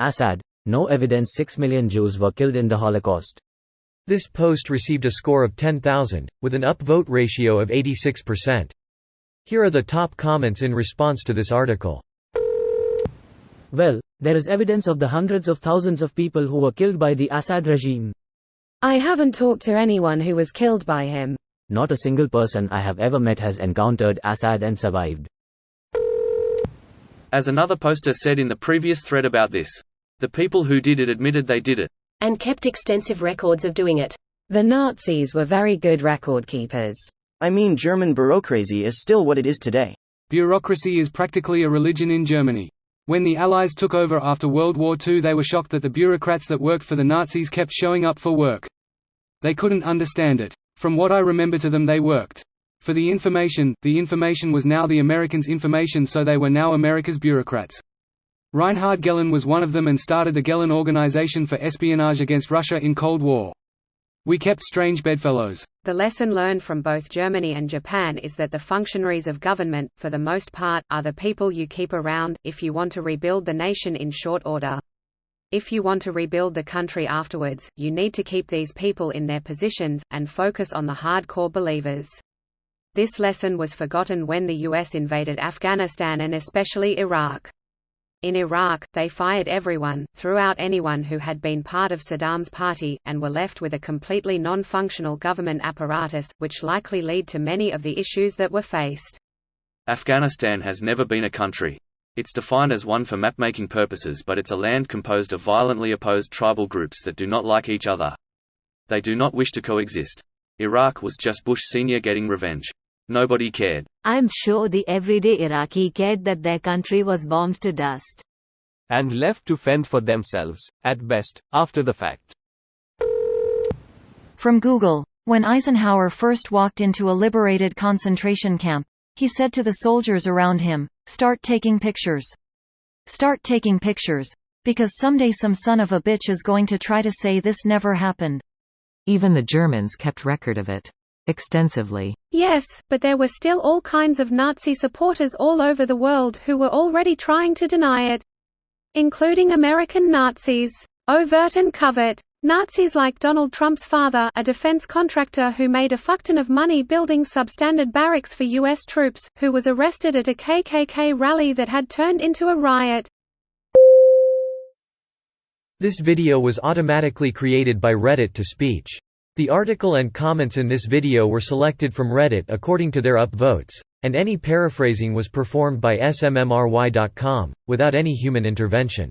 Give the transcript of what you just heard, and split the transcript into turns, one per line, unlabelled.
Assad, no evidence 6 million Jews were killed in the Holocaust.
This post received a score of 10,000, with an upvote ratio of 86%. Here are the top comments in response to this article.
Well, there is evidence of the hundreds of thousands of people who were killed by the Assad regime.
I haven't talked to anyone who was killed by him.
Not a single person I have ever met has encountered Assad and survived.
As another poster said in the previous thread about this, the people who did it admitted they did it,
and kept extensive records of doing it.
The Nazis were very good record keepers.
I mean, German bureaucracy is still what it is today.
Bureaucracy is practically a religion in Germany. When the Allies took over after World War II, they were shocked that the bureaucrats that worked for the Nazis kept showing up for work. They couldn't understand it. From what I remember to them, they worked for the information was now the Americans' information, so they were now America's bureaucrats. Reinhard Gehlen was one of them and started the Gehlen Organization for Espionage against Russia in Cold War. We kept strange bedfellows.
The lesson learned from both Germany and Japan is that the functionaries of government, for the most part, are the people you keep around, if you want to rebuild the nation in short order. If you want to rebuild the country afterwards, you need to keep these people in their positions, and focus on the hardcore believers. This lesson was forgotten when the US invaded Afghanistan and especially Iraq. In Iraq, they fired everyone, threw out anyone who had been part of Saddam's party, and were left with a completely non-functional government apparatus, which likely led to many of the issues that were faced.
Afghanistan has never been a country. It's defined as one for map-making purposes, but it's a land composed of violently opposed tribal groups that do not like each other. They do not wish to coexist. Iraq was just Bush Sr. getting revenge. Nobody cared.
I'm sure the everyday Iraqi cared that their country was bombed to dust.
And left to fend for themselves, at best, after the fact.
From Google, when Eisenhower first walked into a liberated concentration camp, he said to the soldiers around him, "Start taking pictures. Start taking pictures, because someday some son of a bitch is going to try to say this never happened."
Even the Germans kept record of it. Extensively.
Yes, but there were still all kinds of Nazi supporters all over the world who were already trying to deny it. Including American Nazis. Overt and covert. Nazis like Donald Trump's father, a defense contractor who made a fuckton of money building substandard barracks for U.S. troops, who was arrested at a KKK rally that had turned into a riot.
This video was automatically created by Reddit to speech. The article and comments in this video were selected from Reddit according to their upvotes, and any paraphrasing was performed by smmry.com, without any human intervention.